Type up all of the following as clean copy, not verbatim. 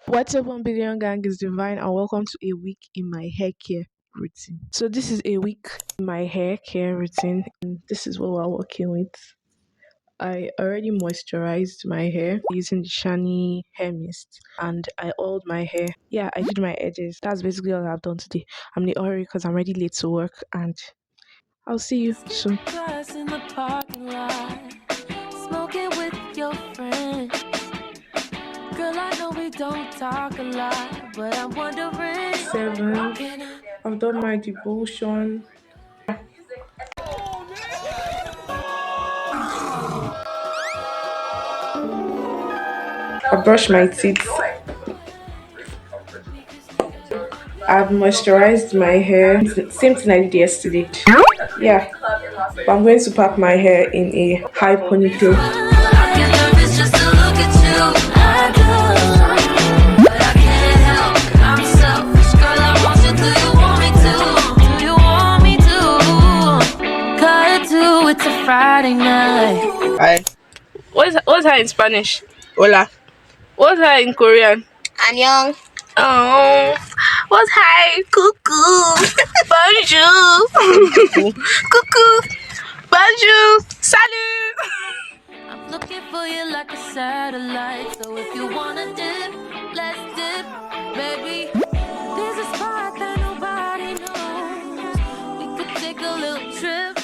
What's up, 1 billion gang is Divine, and welcome to a week in my hair care routine. So, this is a week in my hair care routine, and this is what we're working with. I already moisturized my hair using the shiny hair mist, and I oiled my hair. Yeah, I did my edges. That's basically all I've done today. I'm in a hurry because I'm already late to work, and I'll see you soon. Class in the parking lot, smoking with your friends. Girl, I know we don't talk a lot, but I'm wondering. 7. I've done my devotion. I brushed my teeth. I've moisturized my hair. Same thing I did yesterday. Yeah. But I'm going to pack my hair in a high ponytail. I get nervous just to look at you. I do, but I can't help. I'm selfish, girl. I want you. Do you want me to? Do you want me to? Cut to it's a Friday night. Hi. What's her in Spanish? Hola. What's her in Korean? Annyeong. Oh, what's hi? Cuckoo. Bonjour. Cuckoo. Bonjour. Salut. I'm looking for you like a satellite. So if you wanna dip, let's dip, baby. There's a spot that nobody knows. We could take a little trip.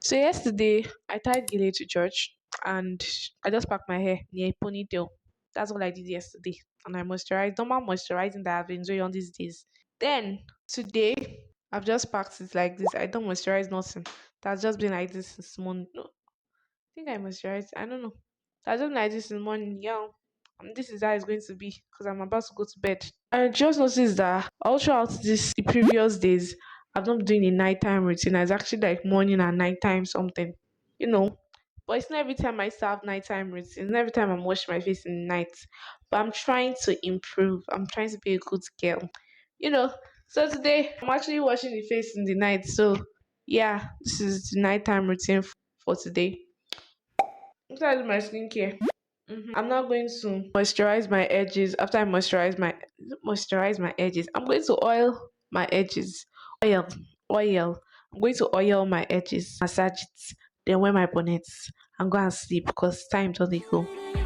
So yesterday I tied Gile to church and I just packed my hair near a ponytail. That's what I did yesterday. And I moisturized. Normal moisturizing that I've been doing on these days. Then today I've just packed it like this. I don't moisturize nothing. That's just been like this since morning. No, I think I moisturized. I don't know. That's just been like this in the morning. Yeah. And this is how it's going to be because I'm about to go to bed. I just noticed that all throughout the previous days, I've not been doing a nighttime routine. It's actually like morning and nighttime something, you know. But it's not every time I still have nighttime routine. It's not every time I'm washing my face in the night. But I'm trying to improve. I'm trying to be a good girl, you know. So today I'm actually washing the face in the night. So yeah, this is the nighttime routine for today. After I do my skincare, I'm not going to moisturize my edges. After I moisturize my edges, I'm going to oil my edges. Oil, oil. I'm going to oil my edges, massage it, then wear my bonnets and go and sleep because time doesn't go.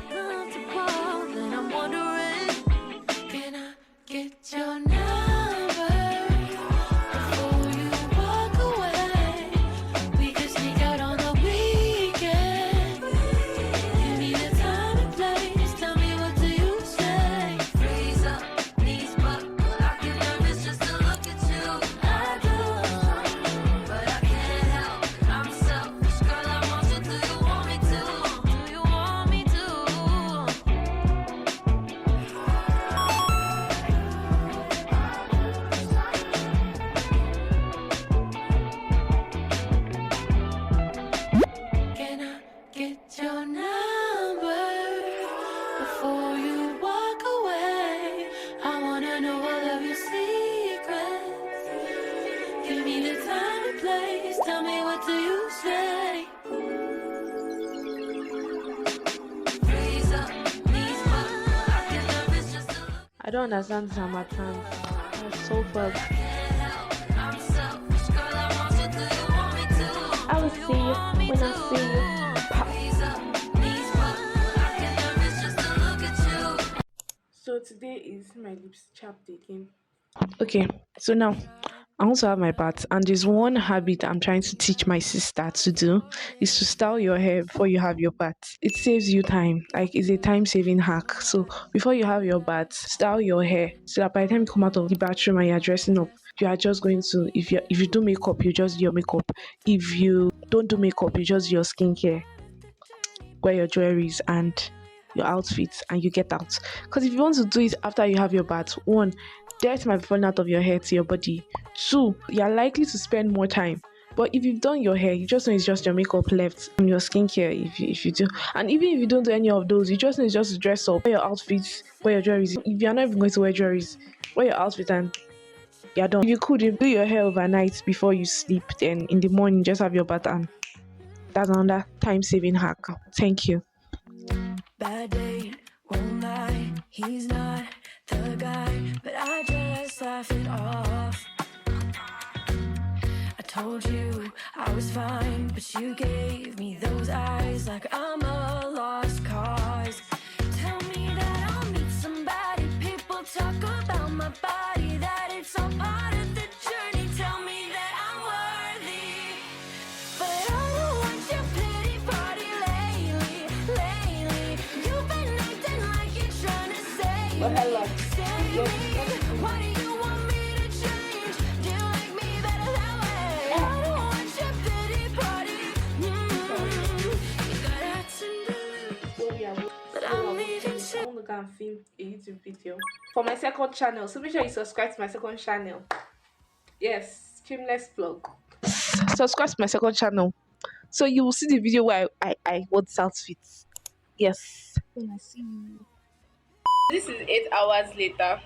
Comfortable, then I'm wondering, can I get your number before you walk away? We could sneak out on the weekend. Give me the time and place. Tell me what do you say? Freeze up, knees buckle. I get nervous just to look at you. I do, but I can't help. I'm selfish, girl. I want you. Do you want me to? Do you want me to? Can I get your number before you walk away? I wanna know all of your secrets. Give me the time and place. Tell me what do you say? Freeze up, knees buckle. I get nervous just to look. I don't understand this Hamatan. That's so fun. I'm selfish, girl. I want you. Do you want me to? I will see you when I see you. Pa. Freeze up, knees buckle. I get nervous just to look at you. So today is my lips chapped again. Okay, so now I want to have my bath, and there's one habit I'm trying to teach my sister to do is to style your hair before you have your bath. It saves you time, like it's a time saving hack. So before you have your bath, style your hair so that by the time you come out of the bathroom and you're dressing up, you are just going to if you do makeup, you just do your makeup. If you don't do makeup, you just do your skincare, wear your jewelries and your outfits and you get out. Because if you want to do it after you have your bath, one, dirt might be falling out of your hair to your body. Two, you're likely to spend more time. But if you've done your hair, you just know it's just your makeup left and your skincare if you do. And even if you don't do any of those, you just know it's just to dress up, wear your outfits, wear your jewelries. If you're not even going to wear jewelries, wear your outfit and you're done. If you could, you do your hair overnight before you sleep, then in the morning just have your bath and that's another time saving hack. Thank you. Bad day. Oh my, he's not the guy, but I just laugh it off. I told you I was fine, but you gave me those eyes like I'm a lost cause. Tell me that I'll meet somebody. People talk about my body, that it's all part of the journey. Tell me that I'm worthy, but I don't want your pity party lately. You've been acting like you're trying to save Well, hello. me. Why do you want me to change? Do you like me better that way? I don't want your pity party. You got hearts in blue, but I'm leaving soon. I want to go and film a YouTube video for my second channel, so make sure you subscribe to my second channel. Yes, shameless plug. Subscribe to my second channel, so you will see the video where I wore this outfit. Yes, when I see you. This is 8 hours later.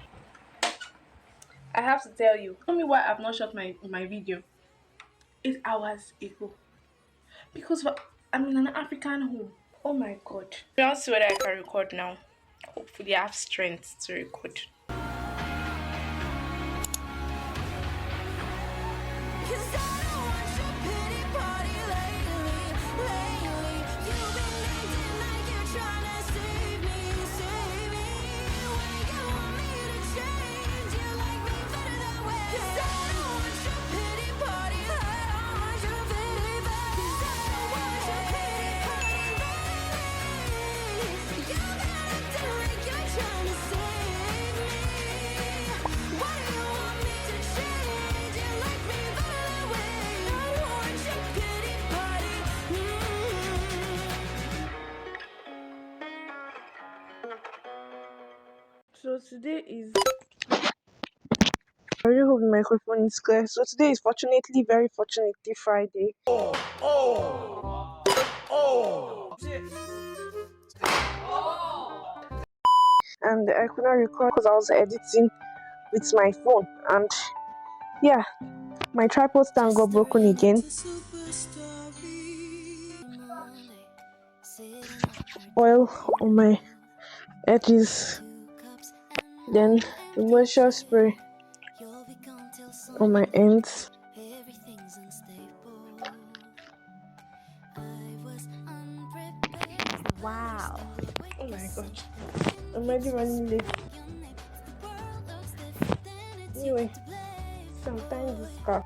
I have to tell you. Tell me why I've not shot my video 8 hours ago. Because I'm in an African home. Oh my god. I'll see whether I can record now. Hopefully I have strength to record. 'Cause I don't want your pity party lately. You've been acting like you're trying to save me. Why you want me to change? You like me better that way. 'Cause I don't want your pity party. I don't want your pity party. 'Cause I don't want your pity party lately. You got acting like you're trying to save me. Why do you want me to change? You like me better that way. I don't want your pity party. So today is, I really hope the microphone is clear. So today is very fortunately Friday. And I could not record because I was editing with my phone. And yeah, my tripod stand got broken again. Oil on my edges. Then the moisture spray on my ends. Wow. Oh my god. I'm already running late. Anyway, sometimes this car.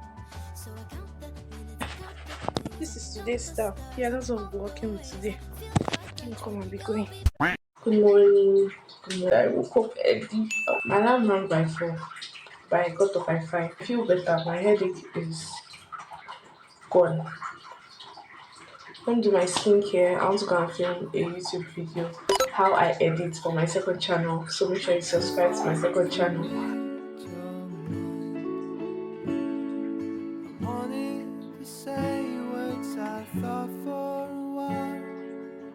This is today's stuff. Yeah, that's what we're working with today. Let me come and be going. Good morning. Good morning. I woke up early. My alarm rang by 4, but I got up by 5. I feel better. My headache is gone. Let me do my skincare. I want to go and film a YouTube video how I edit for my second channel. So make sure you subscribe to my second channel. Wanted to say words I thought for a while,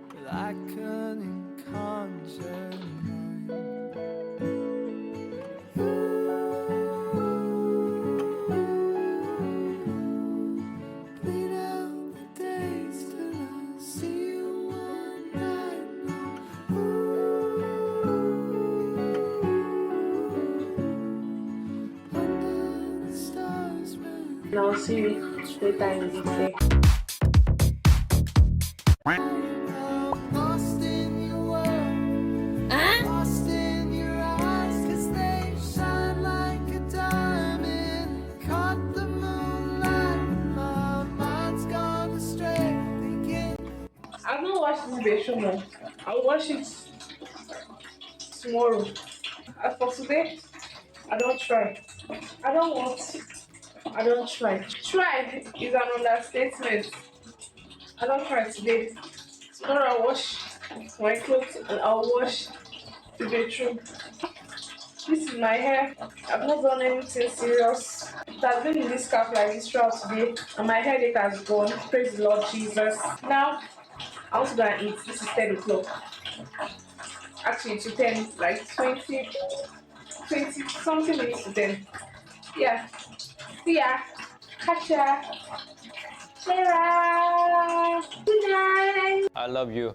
but I couldn't conjure bleed out the days till I see you one night. Under the stars when And I'll see you later in the day. I'm lost in your world, lost in your eyes, 'cause they shine like a diamond. Caught the moonlight, my mind's gone astray, thinking I've not watched this video show more. I'll watch it tomorrow. As for today, I don't try. I don't want to. I don't try. Try is an understatement. I don't try today. Tomorrow I'll wash my clothes and I'll wash the bedroom. This is my hair. I've not done anything serious. It has been in this scarf like this throughout today, and my headache has gone. Praise the Lord Jesus. Now I want to go and eat. This is 10 o'clock. Actually, to 10, like 20 something minutes to 10. Yeah. See ya. Catch ya. Later. Good night. I love you.